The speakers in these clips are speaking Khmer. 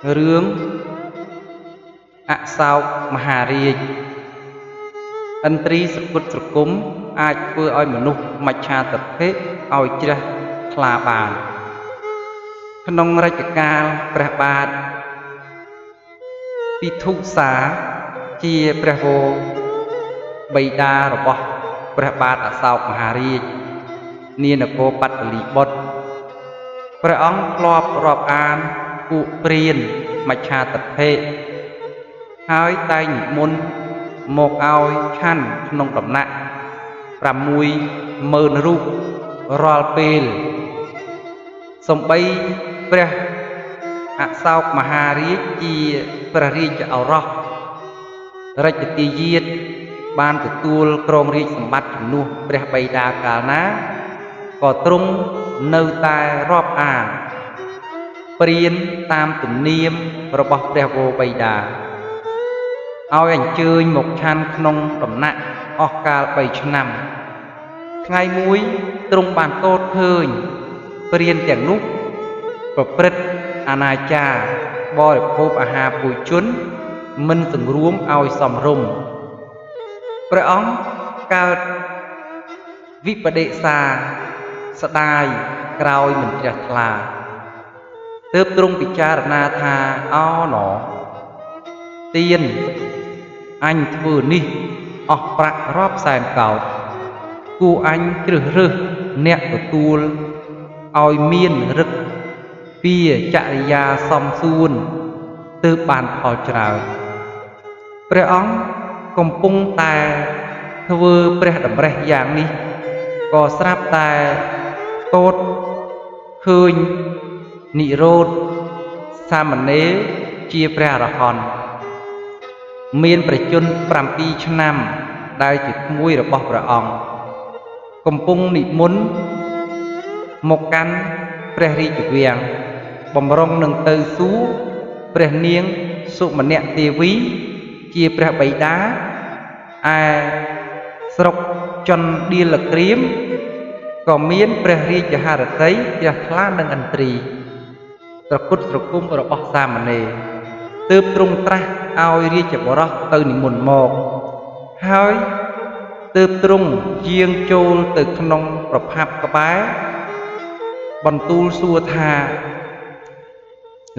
រឿងអសោកមហារាជឥន្ទ្រីសគុតស្រគុំអាចធ្វើឲ្យមនុស្សមច្ឆាទិដ្ឋិឲ្យជ្រះថ្លាបានក្នុងរជ្ជកាលព្រះបាទពិធុសាជាព្រះវរបិតារបស់ព្រះបាទអសោកមហារាជនានគរបត្តលីបុត្រព្រះអង្គធ្លាប់រាប់អានពួកព្រានមច្ឆាទិដ្ឋិហើយតែងនិមន្តមកឲ្យឆាន់ក្នុងដំណាក់ 60000 រូបរាល់ពេលសំបីព្រះអសោកមហារាជជាព្រះរាជឱរសរាជទាយាទបានទទួលគ្រងរាជសម្បត្តិជំនួសព្រះបិតាកាលណាក៏ទ្រង់នៅតែរាប់អានព្រានតាមទំនៀមរបស់ព្រះវរបិតាឲ្យអញ្ជើញមកឆាន់ក្នុងដំណាក់អស់កាល3ឆ្នាំថ្ងៃមួយទ្រង់បានទតឃើញព្រានទាំងនោះប្រព្រឹត្តអនាចារបរិភោគអាហារពុយជនមិនសង្រួមឲ្យសមរម្យព្រះអង្គកើតវិបដិសាស្ដាយក្រោយមិនជ្រះថ្លាទើបទ្រង់ពិចារណាថាអោណោទៀនអញធ្វើនេះអស់ប្រាក់រាប់សែនកោដគួរអញជ្រើសរើសអ្នកទទួលឲ្យមានឫទ្ធិពីចរិយាសមសួនទើបបានផលច្រើនព្រះអង្គកំពុងតែធ្វើព្រះតម្រិះយ៉ាងនេះក៏ស្រាប់តែទតឃើញនិរោធសាមណេរជាព្រះអរហន្តមានប្រជញ្ញ7ឆ្នាំដែលជាក្មួយរបស់ព្រះអង្គកំពុងនិមន្តមកកាន់ព្រះរាជវាំងបំរុងនឹងទៅសួរព្រះនាងសុមនៈទេវីជាព្រះបិតាឯស្រុកចន្ទឌីលក្រៀមក៏មានព្រះរាជហឫទ័យជ្រះថ្លានឹងឥន្ទ្រីត្រកុតស្រគុំរបស់សាមណេរទើបទ្រង់ត្រាស់ឲ្យរាជបុរសទៅនិមន្តមកហើយទើបទ្រង់យាងចូលទៅក្នុងប្រផាប់ក្បែរបន្ទូលសួរថា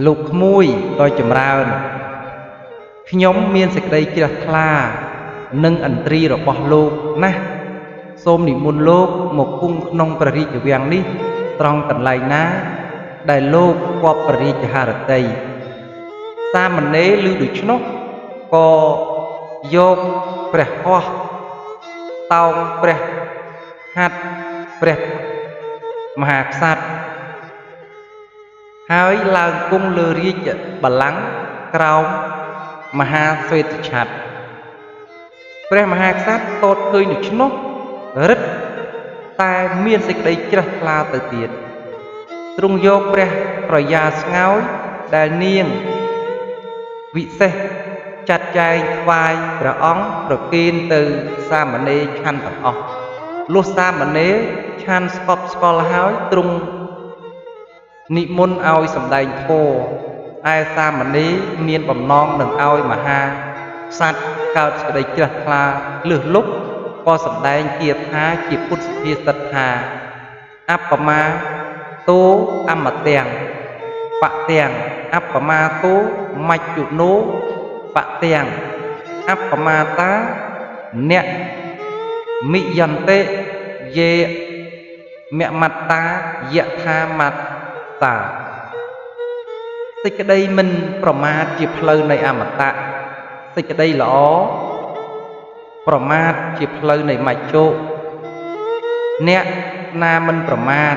លោកក្មួយដ៏ចម្រើនខ្ញុំមានសេចក្តីជ្រះថ្លានឹងឥន្ទ្រីរបស់លោកណាស់សូមនិមន្តលោកមកគង់ក្នុងព្រះរាជវាំងនេះត្រង់កន្លែងណាដែលលោកគប់ព្រះរាជហឫទ័យសាមណេរឮដូច្នោះក៏យកព្រះហស្ថតោងព្រះហត្ថព្រះមហាក្សត្រហើយឡើងគង់លើរាជបល្ល័ង្កក្រោមមហាស្វេតឆ័ត្រព្រះមហាក្សត្រទតឃើញដូច្នោះរឹតតែមានសេចក្តីជ្រះថ្លាទៅទៀតទ្រង់យកព្រះប្រយាស្ងោយដែលនាងវិសេសចាត់ចែងថ្វាយព្រះអង្គប្រគេនទៅសាមណេរឆាន់ទាំងអស់លុះសាមណេរឆាន់ស្កប់ស្កល់ហើយទ្រង់និមន្តឲ្យសម្ដែងធម៌ឯសាមណេរមានបំណងនឹងឲ្យមហាក្សត្រកើតសេចក្តីជ្រះថ្លាលើសលប់ក៏សម្ដែងគាថាជាពុទ្ធសុភាសិតថាអបមាតោអមទាំងបទាំងអបមាតោមជ្ជុណោបទាំងអបមាតាអ្នកមិយន្តិយេមមត្តាយថាមត្តាសេចក្តីមិនប្រមាទជាផ្លូវនៃអមតៈសេចក្តីល្អប្រមាទជាផ្លូវនៃមជ្ឈុអ្នកណាមិនប្រមាទ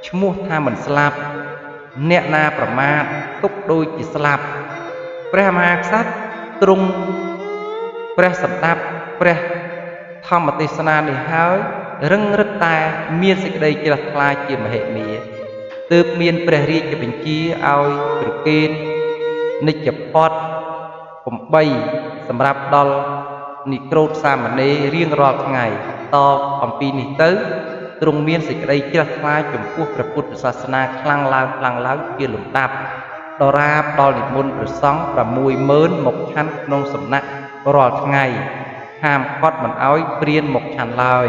ឈ្មោះថាមិនស្លាប់អ្នកណាប្រមាទទុកដូចជាស្លាប់ព្រះមហាក្សត្រទ្រង់ព្រះសម្ដាប់ព្រះធម្មទេសនានេះហើយរឹងរឹតតែមានសេចក្តីជ្រះថ្លាជាមហិមាទើបមានព្រះរាជបញ្ជាឲ្យប្រគេននិច្ចផត8សម្រាប់ដល់និក្រូធសាមណេររៀងរាល់ថ្ងៃតអំពីនេះទៅទ្រង់មានសេចក្តីជ្រះថ្លាចំពោះព្រះពុទ្ធសាសនាខ្លាំងឡើងជាលំដាប់ ដរាបដល់និមន្តព្រះសង្ឃ60000មកឆាន់ក្នុងសំណាក់រាល់ថ្ងៃហាមគាត់មិនអោយព្រានមកឆាន់ឡើយ